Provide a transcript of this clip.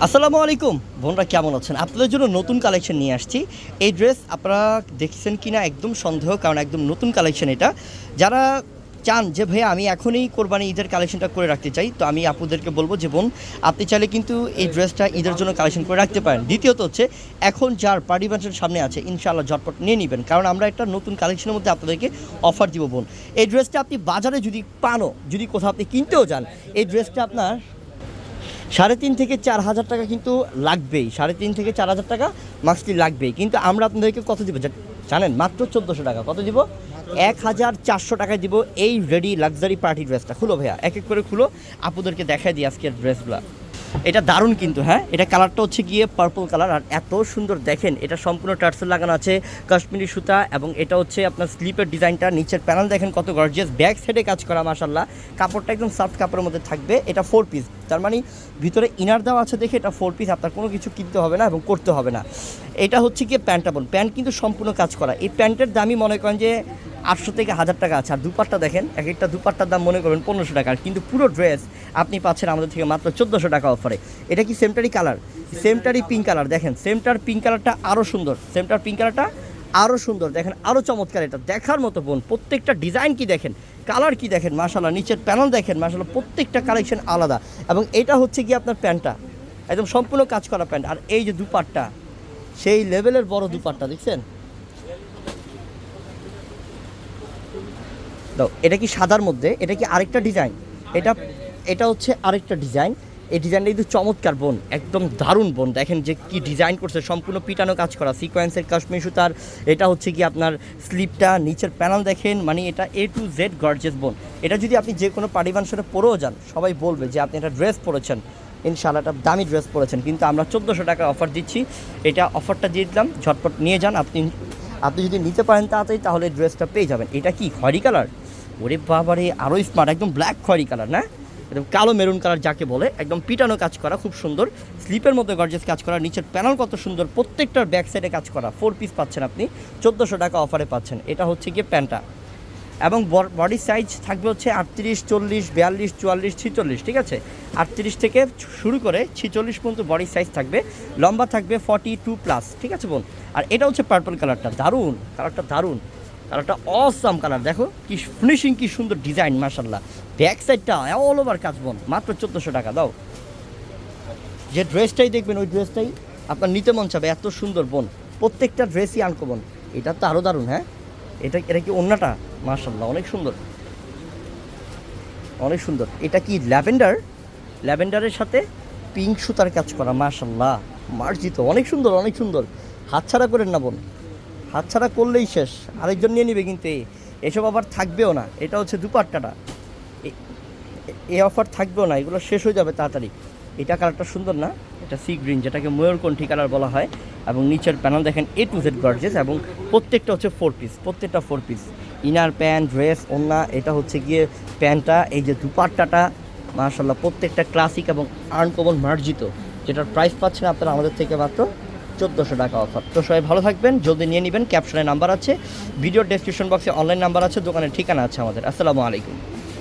আসসালামু আলাইকুম বোনরা, কেমন আছেন? আপনাদের জন্য নতুন কালেকশন নিয়ে আসছি। এই ড্রেস আপনারা দেখছেন কি না একদম সন্দেহ, কারণ একদম নতুন কালেকশন এটা। যারা চান যে ভাইয়া আমি এখনই কোরবানি ঈদের কালেকশনটা করে রাখতে চাই, তো আমি আপুদেরকে বলবো যে বোন, আপনি চাইলে কিন্তু এই ড্রেসটা ঈদের জন্য কালেকশন করে রাখতে পারেন। দ্বিতীয়ত হচ্ছে, এখন যার পার্টি ফাংশন সামনে আছে ইনশাআল্লাহ ঝটপট নিয়ে নেবেন, কারণ আমরা একটা নতুন কালেকশনের মধ্যে আপনাদেরকে অফার দিব বোন। এই ড্রেসটা আপনি বাজারে যদি পানও, যদি কোথাও আপনি কিনতেও যান, এই ড্রেসটা আপনার 3.5 থেকে 4 হাজার টাকা কিন্তু লাগবেই। 3.5 থেকে 4 হাজার টাকা মাস্টলি লাগবেই। কিন্তু আমরা আপনাদেরকে কত দিব জানেন? মাত্র 1400 টাকা। কত দিব? 1400 টাকায় দিব এই রেডি লাক্সারি পার্টি ড্রেসটা। খুলো ভাইয়া, এক এক করে খুলো, আপুদেরকে দেখাই দিই আজকের ড্রেসগুলো। এটা দারুণ কিন্তু, হ্যাঁ, এটা কালারটা হচ্ছে গিয়ে পার্পল কালার, আর এত সুন্দর দেখেন। এটা সম্পূর্ণ টার্সেল লাগানো আছে, কাশ্মীরি সুতা, এবং এটা হচ্ছে আপনার স্লিপের ডিজাইনটা। নিচের প্যানেল দেখেন কত গর্জিয়াস, ব্যাক সাইডে কাজ করা মাশাআল্লাহ। কাপড়টা একদম সফট কাপড়ের মধ্যে থাকবে। এটা 4 পিস, তার মানে ভিতরে ইনার দেওয়া আছে দেখে এটা 4 পিস। আপনার কোনো কিছু কিনতে হবে না এবং করতে হবে না। এটা হচ্ছে গিয়ে প্যান্টটা বোন, প্যান্ট কিন্তু সম্পূর্ণ কাজ করা। এই প্যান্টের দামই মনে করেন যে 800 থেকে 1000 টাকা আছে। আর দুপাট্টা দেখেন, এক একটা দুপাট্টার দাম মনে করবেন 1500 টাকা, কিন্তু পুরো ড্রেস আপনি পাচ্ছেন আমাদের থেকে মাত্র 1400 টাকা অফারে। এটা কি সেমটারি কালার? সেমটারি পিঙ্ক কালার। দেখেন সেমটার পিঙ্ক কালারটা আরও সুন্দর, সেমটার পিঙ্ক কালারটা আরও সুন্দর, দেখেন আরও চমৎকার। এটা দেখার মতো বোন, প্রত্যেকটা ডিজাইন কি দেখেন, কালার কি দেখেন মাশাআল্লাহ, নিচের প্যানেল দেখেন মাশাআল্লাহ, প্রত্যেকটা কালেকশন আলাদা। এবং এটা হচ্ছে কি আপনার প্যান্টটা একদম সম্পূর্ণ কাজ করা প্যান্ট। আর এই যে দুপাট্টা, সেই লেভেলের বড় দুপাট্টা দেখছেন। দাও, এটা কি সাদার মধ্যে? এটা কি আরেকটা ডিজাইন? এটা এটা হচ্ছে আরেকটা ডিজাইন। এই ডিজাইনটা কিন্তু চমৎকার বোন, একদম দারুণ বোন। দেখেন যে কি ডিজাইন করছে, সম্পূর্ণ পিটানো কাজ করা, সিকোয়েন্সের কাশ্মীর সুতার। এটা হচ্ছে কি আপনার স্লিপটা, নিচের প্যানেল দেখেন, মানে এটা A to Z গর্জিয়াস বোন। এটা যদি আপনি যে কোনো পার্টি ফাংশনে পরেও যান, সবাই বলবে যে আপনি একটা ড্রেস পরেছেন, ইনশাআল্লাহ একটা দামি ড্রেস পরেছেন। কিন্তু আমরা 1400 টাকা অফার দিচ্ছি। এটা অফারটা দিয়ে দিলাম, ঝটপট নিয়ে যান। আপনি যদি নিতে পারেন তাড়াতাড়ি, তাহলে ড্রেসটা পেয়ে যাবেন। এটা কি খয়েরি কালার? ওরে বাবারে, আরও স্মার্ট, একদম ব্ল্যাক খয়েরি কালার না, একদম কালো মেরুন কালার যাকে বলে, একদম পিটানো কাজ করা, খুব সুন্দর। স্লিপের মধ্যে গর্জিয়াস কাজ করা, নিচের প্যানেল কত সুন্দর, প্রত্যেকটার ব্যাক সাইডে কাজ করা। 4 পিস পাচ্ছেন আপনি, 1400 টাকা অফারে পাচ্ছেন। এটা হচ্ছে গিয়ে প্যান্টটা, এবং বডি সাইজ থাকবে হচ্ছে 38, 40, 42, 44, 46, ঠিক আছে? 38 থেকে শুরু করে 46 পর্যন্ত বডি সাইজ থাকবে। লম্বা থাকবে 42+, ঠিক আছে বোন? আর এটা হচ্ছে পার্পল কালারটা, দারুণ কালারটা, দারুণ কালারটা, অসাম কালার। দেখো কি ফিনিশিং, কি সুন্দর ডিজাইন মাশাআল্লাহ। ব্যাক সাইডটা অল ওভার কাজ বোন, মাত্র 1400 টাকা। দাও, যে ড্রেসটাই দেখবেন ওই ড্রেসটাই আপনার নিতে মন চাবে, এত সুন্দর বোন। প্রত্যেকটা ড্রেসই আনকমন। এটা তো আরও দারুণ, হ্যাঁ। এটা কি ওন্নাটা? মাশাআল্লাহ, অনেক সুন্দর, অনেক সুন্দর। এটা কি ল্যাভেন্ডারের সাথে পিঙ্ক সুতার কাজ করা, মাশাআল্লাহ, মার্জিত, অনেক সুন্দর, অনেক সুন্দর। হাতছাড়া করেন না বোন, হাতছাড়া করলেই শেষ, আরেকজন নিয়ে নেবে কিন্তু। এসব আবার থাকবেও না। এটা হচ্ছে দুপাট্টাটা, এই অফার থাকবেও না, এগুলো শেষ হয়ে যাবে তাড়াতাড়ি। এটা কালারটা সুন্দর না? এটা সি গ্রিন, যেটাকে ময়ূরকণ্ঠী কালার বলা হয়। এবং নিচের প্যানেল দেখেন A to Z গর্জিয়াস, এবং প্রত্যেকটা হচ্ছে 4 পিস, প্রত্যেকটা 4 পিস। ইনার প্যান্ট, ড্রেস, ওন্না। এটা হচ্ছে গিয়ে প্যান্টটা, এই যে দুপাট্টাটা মাশাআল্লাহ, প্রত্যেকটা ক্লাসিক এবং আনকমন মার্জিত, যেটার প্রাইস পাচ্ছেন আপনারা আমাদের থেকে মাত্র 1400 টাকা অফার। তো সবাই ভালো থাকবেন, জলদি নিয়ে নেবেন। ক্যাপশনে নাম্বার আছে, ভিডিও ডেসক্রিপশন বক্সে অনলাইন নাম্বার আছে, দোকানের ঠিকানা আছে আমাদের। আসসালামু আলাইকুম।